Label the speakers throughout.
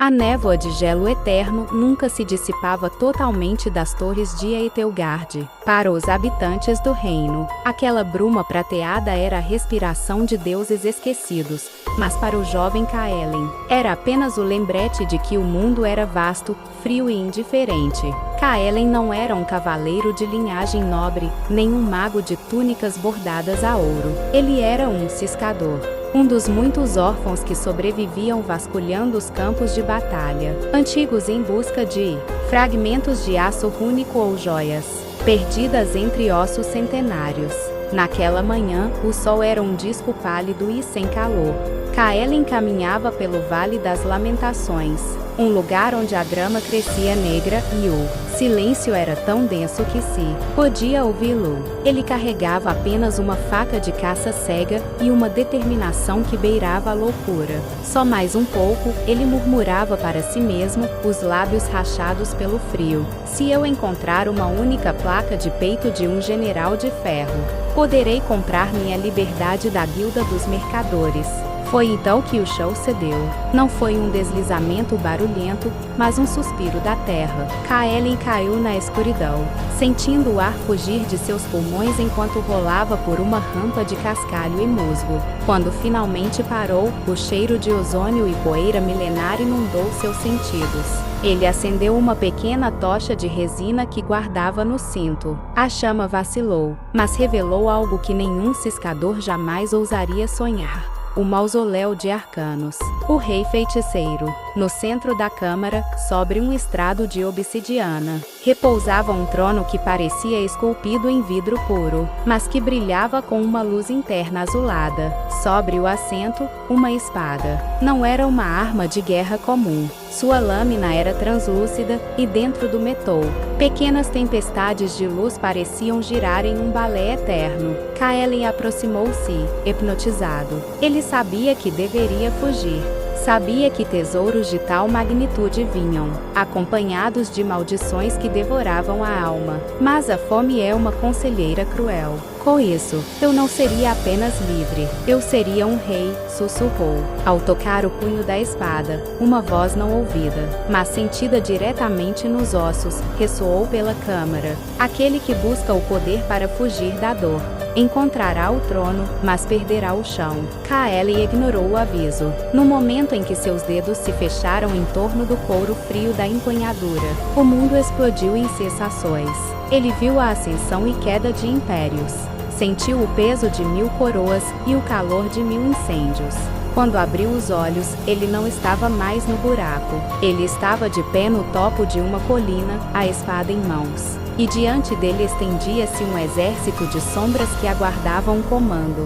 Speaker 1: A névoa de gelo eterno nunca se dissipava totalmente das torres de Etelgard. Para os habitantes do reino, aquela bruma prateada era a respiração de deuses esquecidos, mas para o jovem Kaelen, era apenas o lembrete de que o mundo era vasto, frio e indiferente. Kaelen não era um cavaleiro de linhagem nobre, nem um mago de túnicas bordadas a ouro. Ele era um ciscador. Um dos muitos órfãos que sobreviviam vasculhando os campos de batalha, antigos em busca de fragmentos de aço rúnico ou joias, perdidas entre ossos centenários. Naquela manhã, o sol era um disco pálido e sem calor. Kaelen caminhava pelo Vale das Lamentações, um lugar onde a grama crescia negra e o silêncio era tão denso que se podia ouvi-lo. Ele carregava apenas uma faca de caça cega e uma determinação que beirava a loucura. Só mais um pouco, ele murmurava para si mesmo, os lábios rachados pelo frio. Se eu encontrar uma única placa de peito de um general de ferro, poderei comprar minha liberdade da guilda dos mercadores. Foi então que o chão cedeu. Não foi um deslizamento barulhento, mas um suspiro da terra. Kaelen caiu na escuridão, sentindo o ar fugir de seus pulmões enquanto rolava por uma rampa de cascalho e musgo. Quando finalmente parou, o cheiro de ozônio e poeira milenar inundou seus sentidos. Ele acendeu uma pequena tocha de resina que guardava no cinto. A chama vacilou, mas revelou algo que nenhum ciscador jamais ousaria sonhar. O mausoléu de Arcanos. O rei feiticeiro. No centro da câmara, sobre um estrado de obsidiana, repousava um trono que parecia esculpido em vidro puro, mas que brilhava com uma luz interna azulada. Sobre o assento, uma espada. Não era uma arma de guerra comum. Sua lâmina era translúcida, e dentro do metal, pequenas tempestades de luz pareciam girar em um balé eterno. Kaelen aproximou-se, hipnotizado. Ele sabia que deveria fugir. Sabia que tesouros de tal magnitude vinham, acompanhados de maldições que devoravam a alma. Mas a fome é uma conselheira cruel. Com isso, eu não seria apenas livre, eu seria um rei, sussurrou. Ao tocar o punho da espada, uma voz não ouvida, mas sentida diretamente nos ossos, ressoou pela câmara. Aquele que busca o poder para fugir da dor encontrará o trono, mas perderá o chão. Kaelen ignorou o aviso. No momento em que seus dedos se fecharam em torno do couro frio da empunhadura, o mundo explodiu em sensações. Ele viu a ascensão e queda de impérios. Sentiu o peso de 1000 coroas e o calor de 1000 incêndios. Quando abriu os olhos, ele não estava mais no buraco. Ele estava de pé no topo de uma colina, a espada em mãos. E diante dele estendia-se um exército de sombras que aguardavam um comando.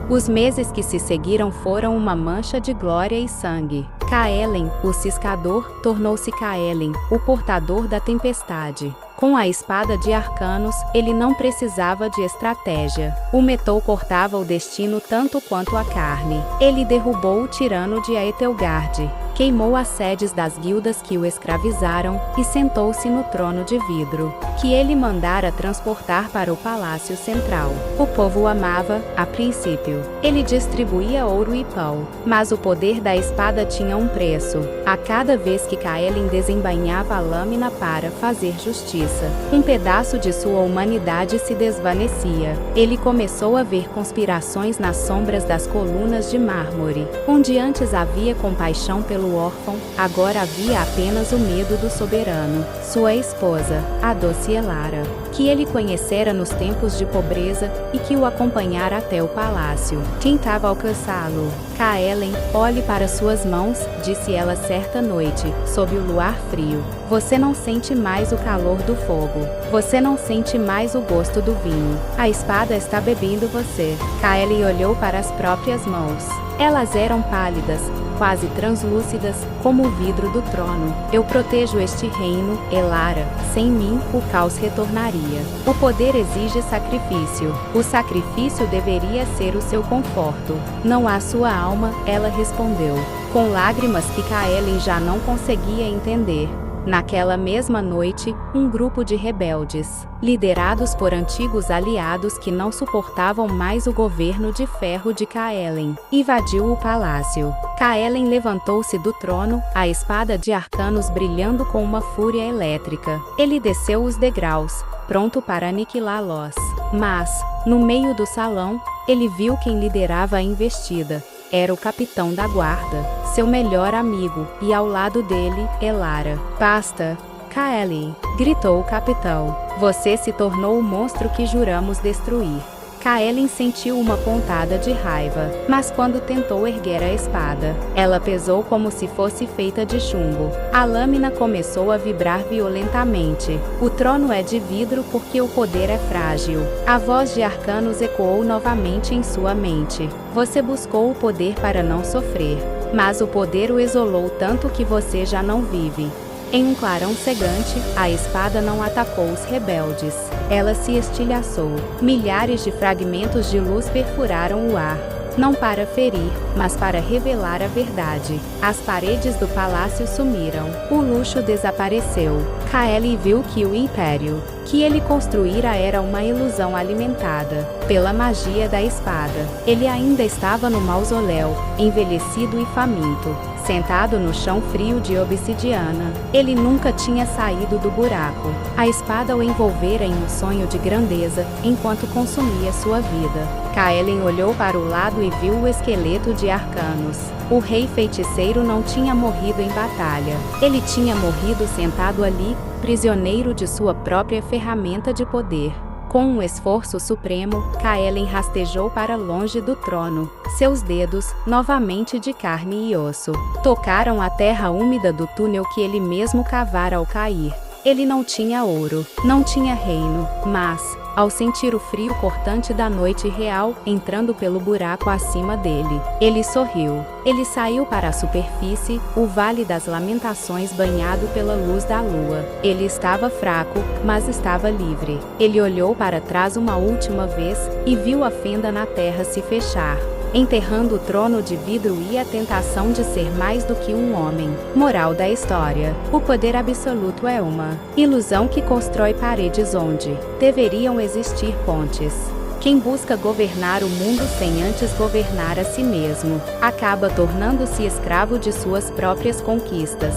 Speaker 1: Os meses que se seguiram foram uma mancha de glória e sangue. Kaelen, o ciscador, tornou-se Kaelen, o portador da tempestade. Com a espada de Arcanos, ele não precisava de estratégia. O metal cortava o destino tanto quanto a carne. Ele derrubou o tirano de Etelgard, queimou as sedes das guildas que o escravizaram e sentou-se no trono de vidro, que ele mandara transportar para o palácio central. O povo o amava, a princípio. Ele distribuía ouro e pão, mas o poder da espada tinha um preço. A cada vez que Kaelen desembainhava a lâmina para fazer justiça, um pedaço de sua humanidade se desvanecia. Ele começou a ver conspirações nas sombras das colunas de mármore. Onde antes havia compaixão pelo órfão, agora havia apenas o medo do soberano. Sua esposa, a doce Elara, que ele conhecera nos tempos de pobreza e que o acompanhara até o palácio. Tentava alcançá-lo. Kaelen, olhe para suas mãos, disse ela certa noite, sob o luar frio. Você não sente mais o calor do fogo. Você não sente mais o gosto do vinho. A espada está bebendo você. Kaelen olhou para as próprias mãos. Elas eram pálidas, quase translúcidas, como o vidro do trono. Eu protejo este reino, Elara. Sem mim, o caos retornaria. O poder exige sacrifício. O sacrifício deveria ser o seu conforto. Não há sua alma, ela respondeu, com lágrimas que Kaelen já não conseguia entender. Naquela mesma noite, um grupo de rebeldes, liderados por antigos aliados que não suportavam mais o governo de ferro de Kaelen, invadiu o palácio. Kaelen levantou-se do trono, a espada de Arcanos brilhando com uma fúria elétrica. Ele desceu os degraus, pronto para aniquilá-los. Mas, no meio do salão, ele viu quem liderava a investida. Era o capitão da guarda, seu melhor amigo, e ao lado dele, Elara. Basta, Kaeli, gritou o capitão. Você se tornou o monstro que juramos destruir. Kaelen sentiu uma pontada de raiva, mas quando tentou erguer a espada, ela pesou como se fosse feita de chumbo. A lâmina começou a vibrar violentamente. O trono é de vidro porque o poder é frágil. A voz de Arcanos ecoou novamente em sua mente. Você buscou o poder para não sofrer, mas o poder o isolou tanto que você já não vive. Em um clarão cegante, a espada não atacou os rebeldes. Ela se estilhaçou. Milhares de fragmentos de luz perfuraram o ar. Não para ferir, mas para revelar a verdade. As paredes do palácio sumiram. O luxo desapareceu. Kaeli viu que o império que ele construíra era uma ilusão alimentada pela magia da espada. Ele ainda estava no mausoléu, envelhecido e faminto, sentado no chão frio de obsidiana. Ele nunca tinha saído do buraco. A espada o envolvera em um sonho de grandeza, enquanto consumia sua vida. Kaelen olhou para o lado e viu o esqueleto de Arcanos. O rei feiticeiro não tinha morrido em batalha. Ele tinha morrido sentado ali, prisioneiro de sua própria ferramenta de poder. Com um esforço supremo, Kaelen rastejou para longe do trono. Seus dedos, novamente de carne e osso, tocaram a terra úmida do túnel que ele mesmo cavara ao cair. Ele não tinha ouro, não tinha reino, mas, ao sentir o frio cortante da noite real entrando pelo buraco acima dele, ele sorriu. Ele saiu para a superfície, o Vale das Lamentações banhado pela luz da lua. Ele estava fraco, mas estava livre. Ele olhou para trás uma última vez, e viu a fenda na terra se fechar, enterrando o trono de vidro e a tentação de ser mais do que um homem. Moral da história: o poder absoluto é uma ilusão que constrói paredes onde deveriam existir pontes. Quem busca governar o mundo sem antes governar a si mesmo, acaba tornando-se escravo de suas próprias conquistas.